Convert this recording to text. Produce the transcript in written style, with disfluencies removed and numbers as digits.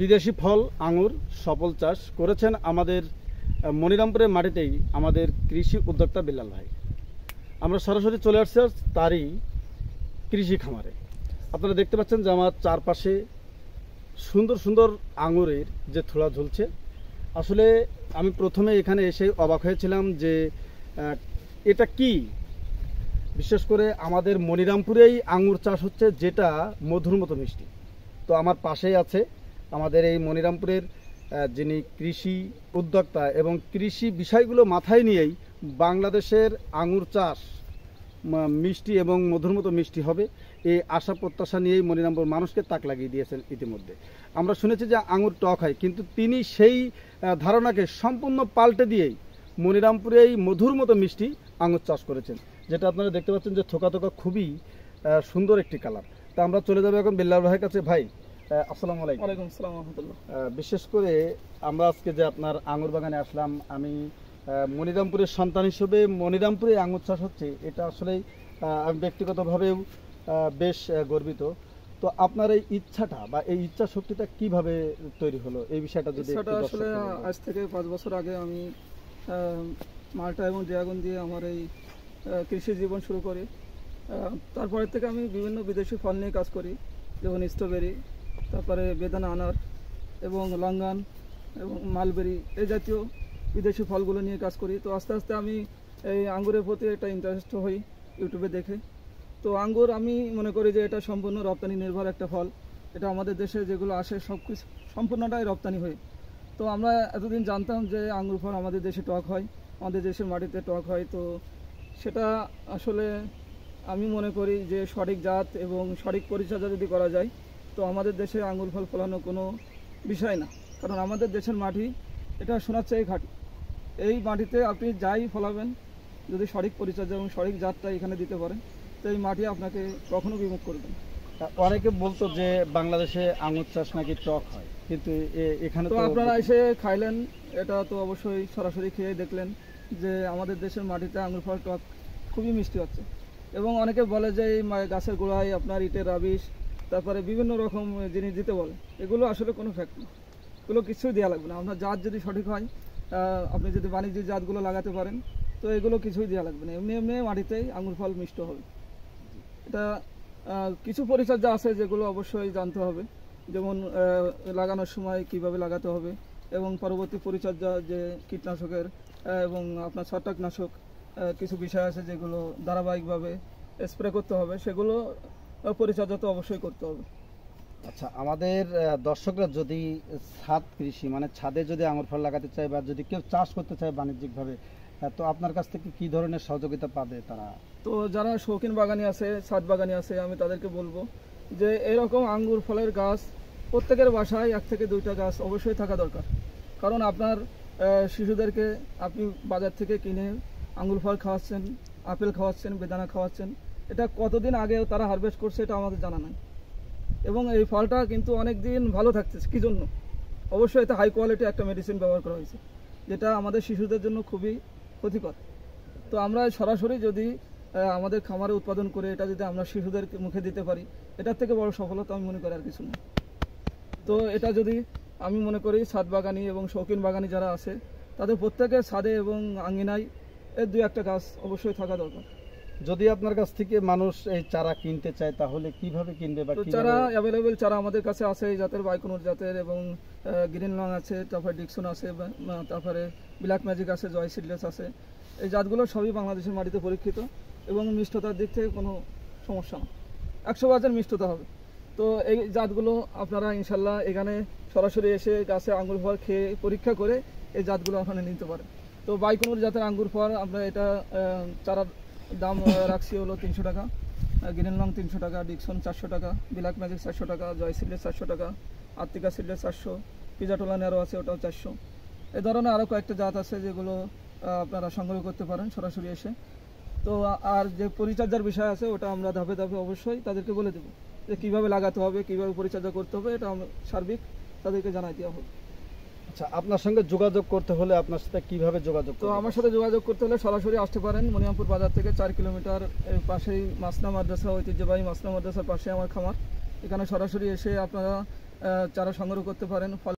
বিদেশি ফল আঙুর সফল চাষ করেছেন আমাদের মনিরামপুরের মাটিতেই আমাদের কৃষি উদ্যোক্তা বিল্লাল ভাই। আমরা সরাসরি চলে আসছি তারই কৃষি খামারে। আপনারা দেখতে পাচ্ছেন যে আমার চারপাশে সুন্দর সুন্দর আঙুরের যে থোড়া ঝুলছে। আসলে আমি প্রথমে এখানে এসে অবাক হয়েছিলাম যে এটা কি। বিশেষ করে আমাদের মনিরামপুরেই আঙুর চাষ হচ্ছে, যেটা মধুর মতো মিষ্টি। তো আমার পাশেই আছে আমাদের এই মনিরামপুরের যিনি কৃষি উদ্যোক্তা এবং কৃষি বিষয়গুলো মাথায় নিয়েই বাংলাদেশের আঙুর চাষ মিষ্টি এবং মধুর মতো মিষ্টি হবে এই আশা প্রত্যাশা নিয়েই মনিরামপুর মানুষকে তাক লাগিয়ে দিয়েছেন ইতিমধ্যে। আমরা শুনেছি যে আঙুর টক হয়, কিন্তু তিনি সেই ধারণাকে সম্পূর্ণ পাল্টে দিয়েই মনিরামপুরে এই মধুর মতো মিষ্টি আঙুর চাষ করেছেন, যেটা আপনারা দেখতে পাচ্ছেন যে থোকা থোকা খুবই সুন্দর একটি কালার। তা আমরা চলে যাবো এখন বিল্লাল ভাইয়ের কাছে। ভাই আসসালামু আলাইকুম। ওয়ালাইকুম আসসালাম ওয়া রাহমাতুল্লাহ। বিশেষ করে আমরা আজকে যে আপনার আঙুর বাগানে আসলাম, আমি মনিরামপুরের সন্তান হিসেবে মনিরামপুরে আঙুর চাষ হচ্ছে, এটা আসলেই আমি ব্যক্তিগতভাবেও বেশ গর্বিত। তো আপনার এই ইচ্ছাটা বা এই ইচ্ছা শক্তিটা কিভাবে তৈরি হলো, এই বিষয়টা যদি আসলে আজ থেকে 5 বছর আগে আমি মাল্টা এবং ড্রাগন দিয়ে আমার এই কৃষি জীবন শুরু করি। তারপরে থেকে আমি বিভিন্ন বিদেশি ফল নিয়ে কাজ করি, যেমন স্ট্রবেরি, তারপরে বেদানা আনার এবং লঙ্গান এবং মালবেরি, এই জাতীয় বিদেশি ফলগুলো নিয়ে কাজ করি। তো আস্তে আস্তে আমি এই আঙ্গুরের প্রতি একটা ইন্টারেস্ট হই ইউটিউবে দেখে। তো আঙ্গুর আমি মনে করি যে এটা সম্পূর্ণ রপ্তানি নির্ভর একটা ফল। এটা আমাদের দেশে যেগুলো আসে সব কিছু সম্পূর্ণটাই রপ্তানি হয়। তো আমরা এতদিন জানতাম যে আঙ্গুর ফল আমাদের দেশে টক হয়, আমাদের দেশের মাটিতে টক হয়। তো সেটা আসলে আমি মনে করি যে সঠিক জাত এবং সঠিক পরিচর্যা যদি করা যায়, তো আমাদের দেশে আঙ্গুর ফল ফলানো কোনো বিষয় না। কারণ আমাদের দেশের মাটি এটা সোনার চেয়ে খাঁটি। এই মাটিতে আপনি যাই ফলাবেন, যদি সঠিক পরিচর্যা এবং সঠিক জাতটা এখানে দিতে পারেন, তো এই মাটি আপনাকে কখনো বিমুখ করবে না। অনেকে বলতো যে বাংলাদেশে আঙুর চাষ নাকি টক হয়, কিন্তু এখানে তো আপনারা এসে খাইলেন, এটা তো অবশ্যই সরাসরি খেয়ে দেখলেন যে আমাদের দেশের মাটিতে আঙুর ফল টক খুবই মিষ্টি হচ্ছে। এবং অনেকে বলে যে এই গাছের গোড়ায় আপনার ইটের রাবিশ, তারপরে বিভিন্ন রকম জিনিস দিতে বলে। এগুলো আসলে কোনো ফ্যাক্ট না, এগুলো কিছুই দেওয়া লাগবে না। আপনার জাত যদি সঠিক হয়, আপনি যদি বাণিজ্যিক জাতগুলো লাগাতে পারেন, তো এগুলো কিছুই দেওয়া লাগবে না। এমনি এমনি মাটিতেই আঙুর ফল মিষ্ট হবে। এটা কিছু পরিচর্যা আছে যেগুলো অবশ্যই জানতে হবে, যেমন লাগানোর সময় কিভাবে লাগাতে হবে এবং পরবর্তী পরিচর্যা যে কীটনাশকের এবং আপনার ছত্রাকনাশক কিছু বিষয় আছে যেগুলো ধারাবাহিকভাবে স্প্রে করতে হবে, সেগুলো পরিচর্যা তো অবশ্যই করতে হবে। আচ্ছা, আমাদের দর্শকরা যদি ছাদ কৃষি মানে ছাদে যদি আঙুর ফল লাগাতে চায় বা যদি কেউ চাষ করতে চায় বাণিজ্যিকভাবে, তো আপনার কাছ থেকে কি ধরনের সহযোগিতা পাবে তারা? তো যারা শৌখিন বাগানি আছে, ছাদ বাগানি আছে, আমি তাদেরকে বলবো যে এরকম আঙ্গুর ফলের গাছ প্রত্যেকের বাসায় 1 থেকে 2টা গাছ অবশ্যই থাকা দরকার। কারণ আপনার শিশুদেরকে আপনি বাজার থেকে কিনে আঙ্গুর ফল খাওয়াচ্ছেন, আপেল খাওয়াচ্ছেন, বেদানা খাওয়াচ্ছেন, এটা কতদিন আগে তারা হারভেস্ট করছে এটা আমাদের জানা নাই। এবং এই ফলটা কিন্তু অনেক দিন ভালো থাকতেছে, কী জন্য? অবশ্যই এটা হাই কোয়ালিটি একটা মেডিসিন ব্যবহার করা হয়েছে, যেটা আমাদের শিশুদের জন্য খুবই ক্ষতিকর। তো আমরা সরাসরি যদি আমাদের খামারে উৎপাদন করে এটা যদি আমরা শিশুদের মুখে দিতে পারি, এটার থেকে বড় সফলতা আমি মনে করি আর কিছু না। তো এটা যদি আমি মনে করি ছাদ বাগানি এবং শৌখিন বাগানি যারা আছে, তাদের প্রত্যেকের ছাদে এবং আঙিনায় এর 2-1টা গাছ অবশ্যই থাকা দরকার। যদি আপনার কাছ থেকে মানুষ এই চারা কিনতে চায়, তাহলে কিভাবে কিনবে? বা চারা অ্যাভেলেবেল চারা আমাদের কাছে আছে এই জাতের, বাইকুনুর জাতের এবং গ্রিন লং আছে, তারপরে ডিকসন আছে, তারপরে ব্ল্যাক ম্যাজিক আছে, জয় সিডলেস আছে। এই জাতগুলো সবই বাংলাদেশের মাটিতে পরীক্ষিত এবং মিষ্টতার দিক থেকে কোনো সমস্যা না, 100% মিষ্টতা হবে। তো এই জাতগুলো আপনারা ইনশাল্লাহ এখানে সরাসরি এসে গাছে আঙ্গুর ফল খেয়ে পরীক্ষা করে এই জাতগুলো ওখানে নিতে পারেন। তো বাইকুনুর জাতের আঙ্গুর ফল আমরা এটা চারার দাম রাখছি হলো 300 টাকা, গ্রিন লং 300 টাকা, ডিকসন 400 টাকা, ব্ল্যাক ম্যাজিক 400 টাকা, জয় সিডলেস 400 টাকা, আর্টিকা সিডলেস 400, পিজাটোলা নেরো আছে ওটাও 400। এই ধরনের আরও কয়েকটা জাত আছে যেগুলো আপনারা সংগ্রহ করতে পারেন সরাসরি এসে। তো আর যে পরিচর্যার বিষয় আছে ওটা আমরা ধাপে ধাপে অবশ্যই তাদেরকে বলে দেবো যে কীভাবে লাগাতে হবে, কীভাবে পরিচর্যা করতে হবে, এটা সার্বিক তাদেরকে জানাই দেওয়া হবে। আচ্ছা, আপনার সঙ্গে যোগাযোগ করতে হলে আপনার সাথে কিভাবে যোগাযোগ? তো আমার সাথে যোগাযোগ করতে হলে সরাসরি আসতে পারেন। মনিরামপুর বাজার থেকে 4 কিলোমিটার পাশেই মাসনা মাদ্রাসা, ঐতিহ্যবাহী মাসনা মাদ্রাসার পাশে আমার খামার। এখানে সরাসরি এসে আপনারা চারা সংগ্রহ করতে পারেন। ফল